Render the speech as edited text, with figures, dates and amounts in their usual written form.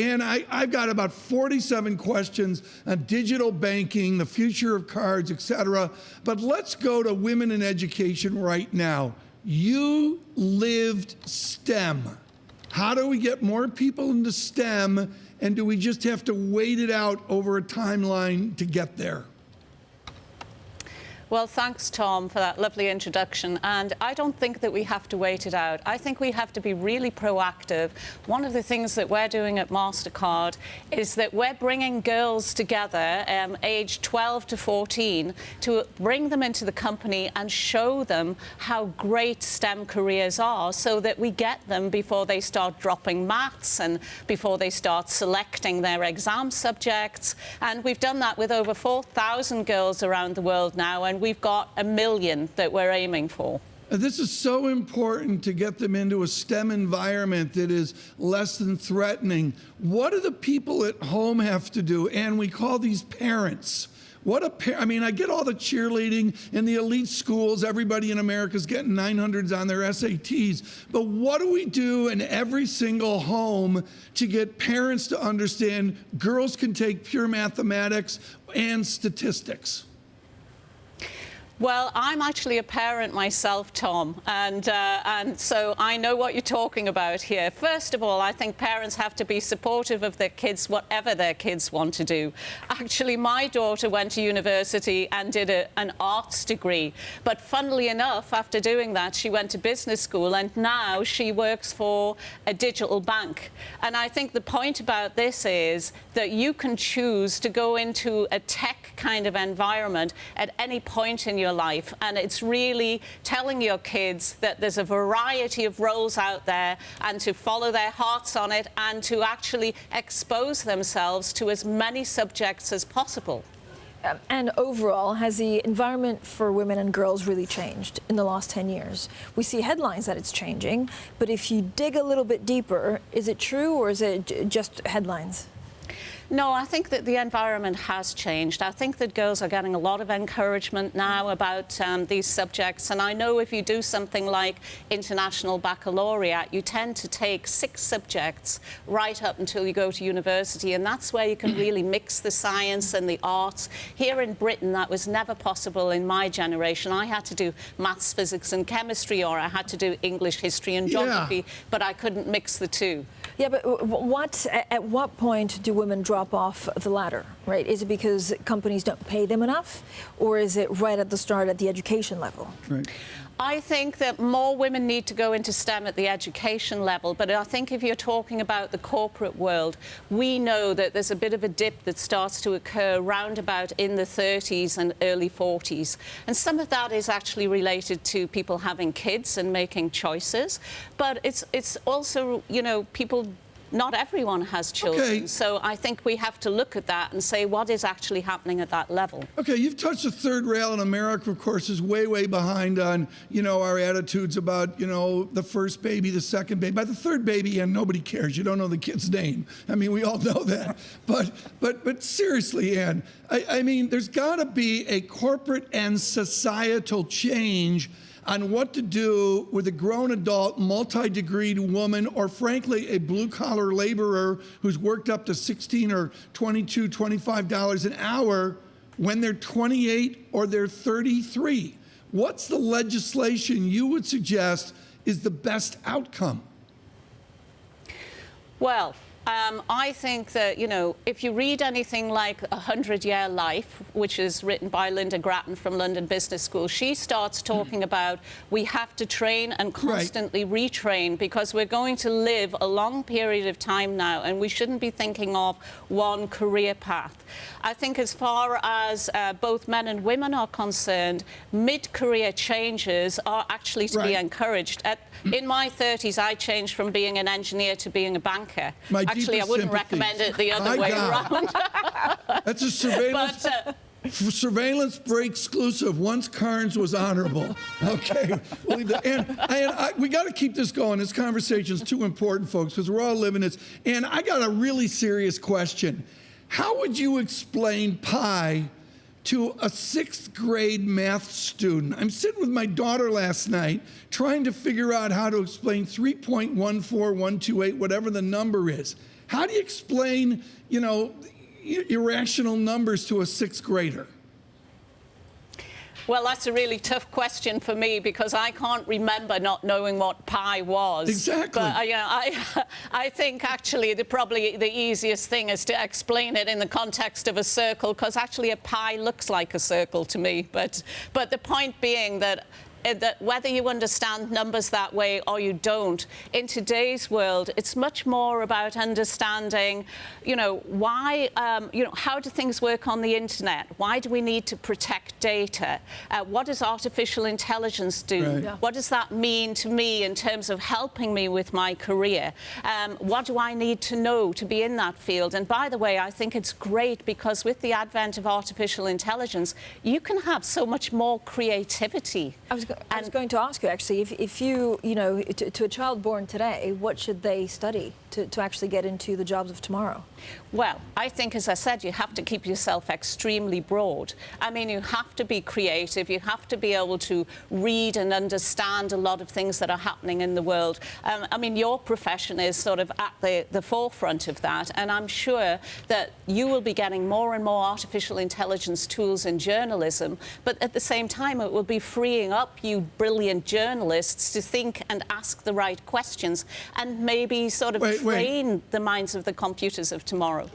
And I've got about 47 questions on digital banking, the future of cards, et cetera. But let's go to women in education right now. You lived STEM. How do we get more people into STEM? And do we just have to wait it out over a timeline to get there? Well, thanks, Tom, for that lovely introduction. And I don't think that we have to wait it out. I think we have to be really proactive. One of the things that we're doing at Mastercard is that we're bringing girls together, aged 12 to 14, to bring them into the company and show them how great STEM careers are, so that we get them before they start dropping maths and before they start selecting their exam subjects. And we've done that with over 4,000 girls around the world now, and we've got 1 million that we're aiming for. This is so important to get them into a STEM environment that is less than threatening. What do the people at home have to do? And we call these parents. I mean, I get all the cheerleading in the elite schools. Everybody in America is getting 900s on their SATs. But what do we do in every single home to get parents to understand girls can take pure mathematics and statistics? Well, I'm actually a parent myself, Tom, and so I know what you're talking about here. First of all, I think parents have to be supportive of their kids, whatever their kids want to do. Actually, my daughter went to university and did an arts degree, but funnily enough, after doing that, she went to business school, and now she works for a digital bank. And I think the point about this is that you can choose to go into a tech kind of environment at any point in your life, and it's really telling your kids that there's a variety of roles out there, and to follow their hearts on it, and to actually expose themselves to as many subjects as possible. And overall, has the environment for women and girls really changed in the last 10 years? We see headlines that it's changing, but if you dig a little bit deeper, is it true, or is it just headlines? No, I think that the environment has changed. I think that girls are getting a lot of encouragement now about these subjects. And I know if you do something like International Baccalaureate, you tend to take 6 subjects right up until you go to university. And that's where you can really mix the science and the arts. Here in Britain, that was never possible in my generation. I had to do maths, physics and chemistry, or I had to do English, history and geography, but I couldn't mix the two. Yeah, but at what point do women drop off the ladder, right? Is it because companies don't pay them enough, or is it right at the start at the education level? Right. I think that more women need to go into STEM at the education level, but I think if you're talking about the corporate world, we know that there's a bit of a dip that starts to occur round about in the 30s and early 40s. And some of that is actually related to people having kids and making choices, but it's also, you know, not everyone has children. Okay. So I think we have to look at that and say what is actually happening at that level. Okay, you've touched the third rail, and America, of course, is way, way behind on, you know, our attitudes about, you know, the first baby, the second baby. By the third baby, and nobody cares. You don't know the kid's name. I mean, we all know that. But seriously, Ann, I mean, there's got to be a corporate and societal change on what to do with a grown adult, multi-degreed woman, or frankly, a blue-collar laborer who's worked up to $16 or $22, $25 an hour when they're 28 or they're 33. What's the legislation you would suggest is the best outcome? Well, I think that, you know, if you read anything like 100-Year Life, which is written by Linda Grattan from London Business School, she starts talking about we have to train and constantly retrain, because we're going to live a long period of time now, and we shouldn't be thinking of one career path. I think as far as both men and women are concerned, mid-career changes are actually to be encouraged. In my 30s, I changed from being an engineer to being a banker. Actually, I wouldn't recommend it the other way around. That's a surveillance. Surveillance break exclusive. Once Cairns was honorable. Okay, we'll leave that. And we got to keep this going. This conversation is too important, folks, because we're all living this. And I got a really serious question. How would you explain pi to a 6th grade math student? I'm sitting with my daughter last night trying to figure out how to explain 3.14128, whatever the number is. How do you explain, irrational numbers to a sixth grader? Well, that's a really tough question for me because I can't remember not knowing what pi was. Exactly. But I think actually probably the easiest thing is to explain it in the context of a circle, because actually a pi looks like a circle to me. But the point being that whether you understand numbers that way or you don't, in today's world, it's much more about understanding, why, how do things work on the internet? Why do we need to protect data? What does artificial intelligence do? Right. Yeah. What does that mean to me in terms of helping me with my career? What do I need to know to be in that field? And by the way, I think it's great because with the advent of artificial intelligence, you can have so much more creativity. I was going to ask you, actually, if you, to a child born today, what should they study to actually get into the jobs of tomorrow? Well, I think, as I said, you have to keep yourself extremely broad. I mean, you have to be creative. You have to be able to read and understand a lot of things that are happening in the world. I mean, your profession is sort of at the forefront of that, and I'm sure that you will be getting more and more artificial intelligence tools in journalism, but at the same time, it will be freeing up you brilliant journalists to think and ask the right questions and maybe sort of train the minds of the computers of tomorrow.